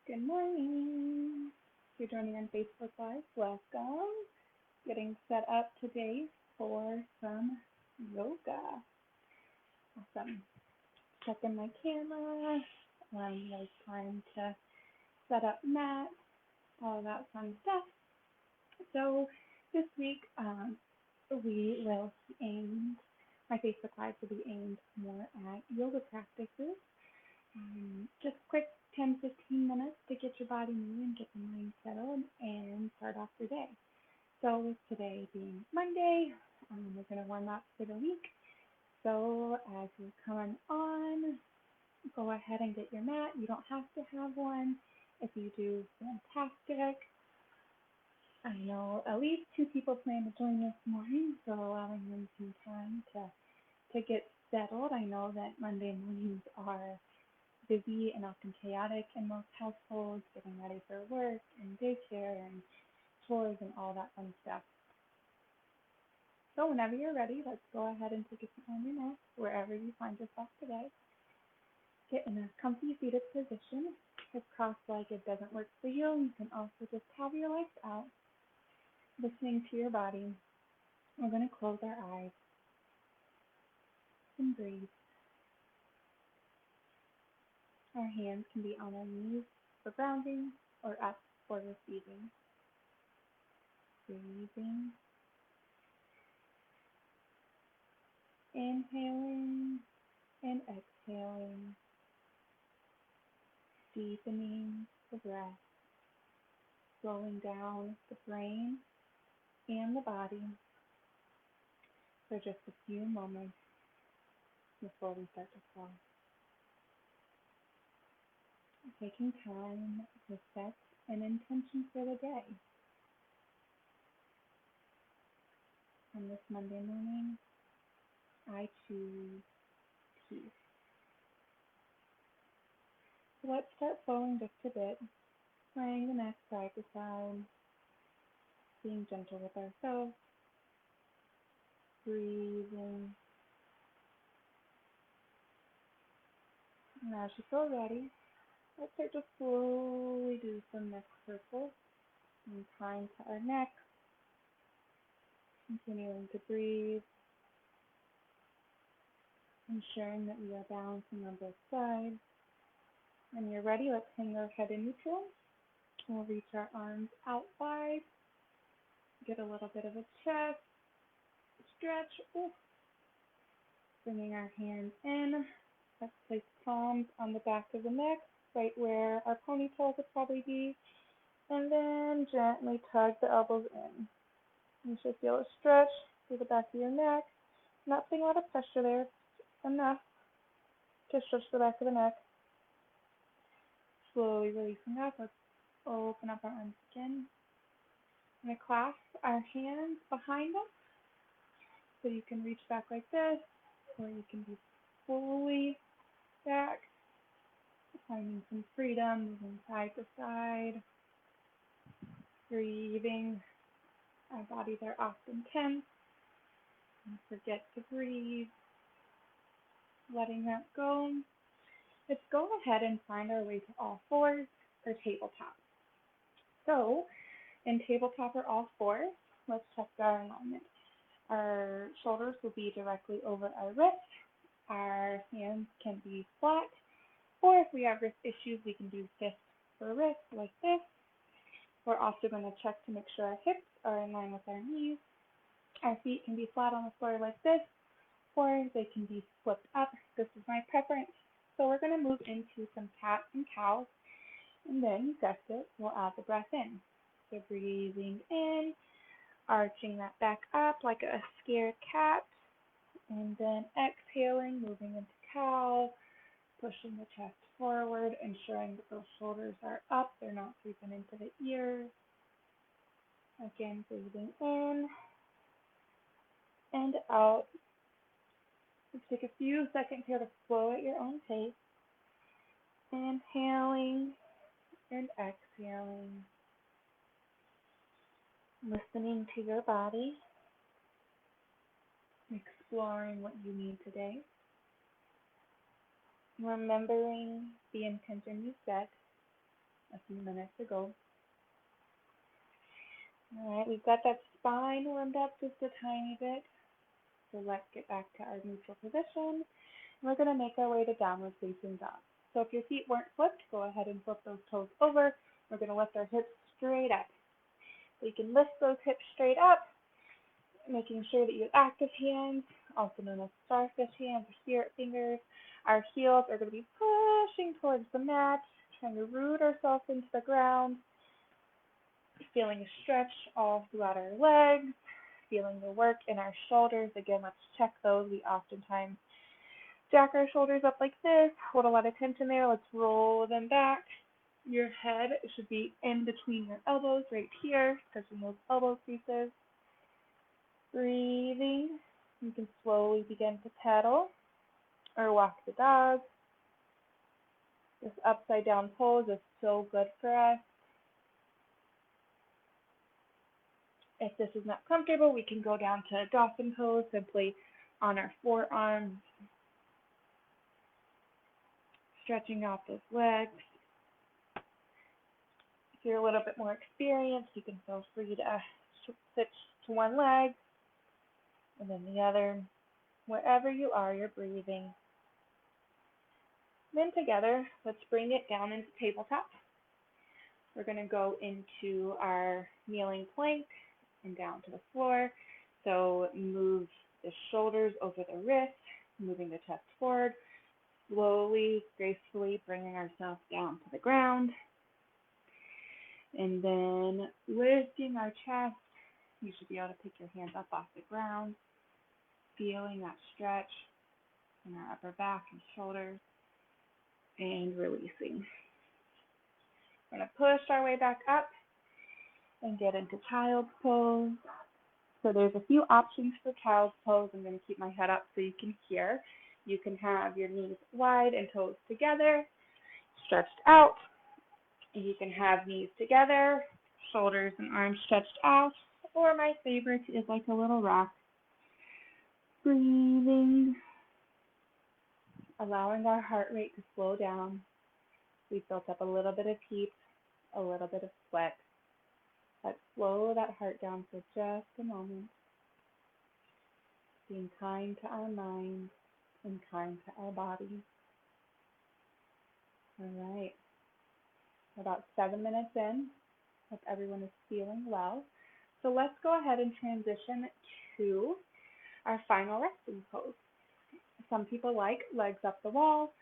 Good morning. If you're joining on Facebook Live, welcome. Getting set up today for some yoga. Awesome. Checking my camera. There's time to set up mat, all that fun stuff. So this week, we will be aimed, my Facebook Live will be aimed more at yoga practices. Just quick 10-15 minutes to get your body moving, get the mind settled, and start off your day. So with today being Monday, we're going to warm up for the week. So as you're coming on, go ahead and get your mat. You don't have to have one. If you do, fantastic. I know at least two people plan to join this morning, so allowing them some time to get settled. I know that Monday mornings are busy and often chaotic in most households, getting ready for work and daycare and chores and all that fun stuff. So whenever you're ready, let's go ahead and take a seat on your mat, wherever you find yourself today. Get in a comfy seated position. If cross-legged doesn't work for you, you can also just have your legs out, listening to your body. We're going to close our eyes and breathe. Our hands can be on our knees for grounding or up for receiving. Breathing. Inhaling and exhaling. Deepening the breath. Slowing down the brain and the body for just a few moments before we start to fall. Taking time to set an intention for the day. On this Monday morning, I choose peace. So let's start flowing just a bit, swaying the neck side to side, being gentle with ourselves, breathing. And as you feel ready, let's start to slowly do some neck circles, and time to our neck, continuing to breathe, ensuring that we are balancing on both sides. When you're ready, let's hang our head in neutral. We'll reach our arms out wide, get a little bit of a chest stretch. Bringing our hands in, let's place palms on the back of the neck, right where our ponytail would probably be, and then gently tug the elbows in. You should feel a stretch through the back of your neck. Not putting a lot of pressure there, enough to stretch the back of the neck. Slowly releasing up. Let's open up our arms again. We're going to clasp our hands behind us so you can reach back like this, or you can be fully back, finding some freedom, moving side to side, breathing. Our bodies are often tense and forget to breathe, letting that go. Let's go ahead and find our way to all fours or tabletop. So in tabletop or all fours, let's check our alignment. Our shoulders will be directly over our wrists. Our hands can be flat, or if we have wrist issues, we can do fist for wrist like this. We're also going to check to make sure our hips are in line with our knees. Our feet can be flat on the floor like this, or they can be flipped up. This is my preference. So we're going to move into some cat and cow, and then, you guessed it, we'll add the breath in. So breathing in, arching that back up like a scared cat, and then exhaling, moving into cow, pushing the chest forward, ensuring that those shoulders are up, they're not creeping into the ears. Again, breathing in and out. Just take a few seconds here to flow at your own pace. Inhaling and exhaling. Listening to your body. Exploring what you need today. Remembering the intention you set a few minutes ago. All right, we've got that spine warmed up just a tiny bit. So let's get back to our neutral position. We're going to make our way to downward facing dog. So if your feet weren't flipped, go ahead and flip those toes over. We're going to lift our hips straight up. So you can lift those hips straight up, making sure that you have active hands, also known as starfish hands or spirit fingers. Our heels are going to be pushing towards the mat, trying to root ourselves into the ground, feeling a stretch all throughout our legs, feeling the work in our shoulders. Again, let's check those. We oftentimes jack our shoulders up like this, hold a lot of tension there. Let's roll them back. Your head should be in between your elbows right here, touching those elbow creases. Breathing. You can slowly begin to pedal or walk the dog. This upside down pose is so good for us. If this is not comfortable, we can go down to dolphin pose, simply on our forearms, stretching out those legs. If you're a little bit more experienced, you can feel free to switch to one leg and then the other. Wherever you are, you're breathing. Then together, let's bring it down into tabletop. We're going to go into our kneeling plank and down to the floor. So move the shoulders over the wrists, moving the chest forward, slowly, gracefully bringing ourselves down to the ground. And then lifting our chest. You should be able to pick your hands up off the ground, feeling that stretch in our upper back and shoulders, and releasing. We're going to push our way back up and get into child's pose. So there's a few options for child's pose. I'm going to keep my head up so you can hear. You can have your knees wide and toes together, stretched out. You can have knees together, shoulders and arms stretched out. Or my favorite is like a little rock. Breathing, allowing our heart rate to slow down. We've built up a little bit of heat, a little bit of sweat. Let's slow that heart down for just a moment. Being kind to our mind and kind to our body. All right. About 7 minutes in. Hope everyone is feeling well. So let's go ahead and transition to our final resting pose. Some people like legs up the wall.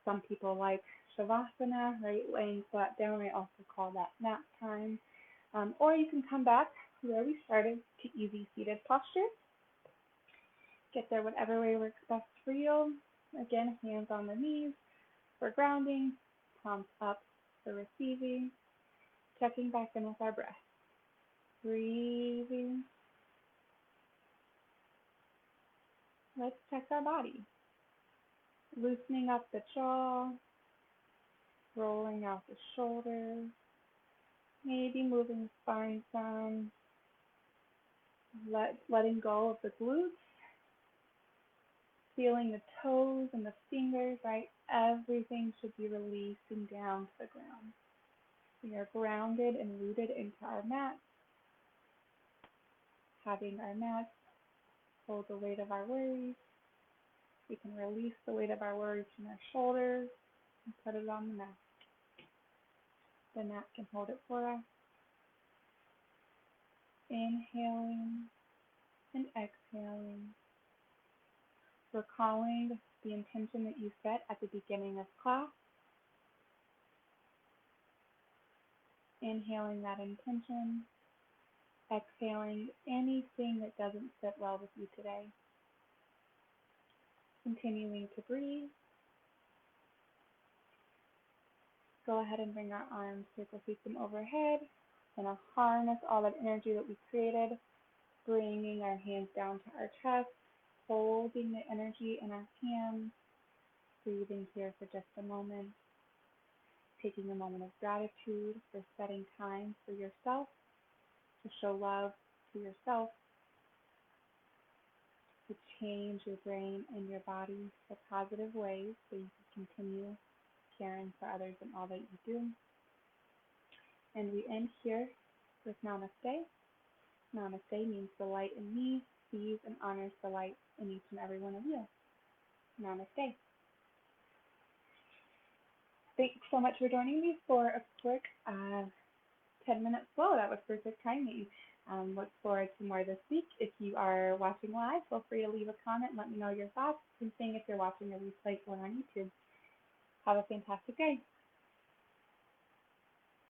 Some people like Shavasana, right, laying flat down. I also call that nap time. Or you can come back where we started to easy seated posture. Get there whatever way works best for you. Again, hands on the knees for grounding, palms up for receiving, checking back in with our breath. Breathing. Let's check our body. Loosening up the jaw, rolling out the shoulders, maybe moving the spine some, letting go of the glutes, feeling the toes and the fingers, right? Everything should be releasing down to the ground. We are grounded and rooted into our mat, having our mat hold the weight of our worries. We can release the weight of our worries from our shoulders and put it on the mat. The mat can hold it for us. Inhaling and exhaling. Recalling the intention that you set at the beginning of class. Inhaling that intention. Exhaling anything that doesn't sit well with you today. Continuing to breathe. Go ahead and bring our arms, circle sweep them overhead. And I'll harness all that energy that we created, bringing our hands down to our chest, holding the energy in our hands, breathing here for just a moment, taking a moment of gratitude for setting time for yourself, to show love to yourself, to change your brain and your body for positive ways so you can continue caring for others in all that you do. And we end here with Namaste. Namaste means the light in me sees and honors the light in each and every one of you. Namaste. Thanks so much for joining me for a quick 10-minute flow. That was perfect timing. Look forward to more this week. If you are watching live, feel free to leave a comment and let me know your thoughts. Same thing if you're watching a replay or on YouTube. Have a fantastic day.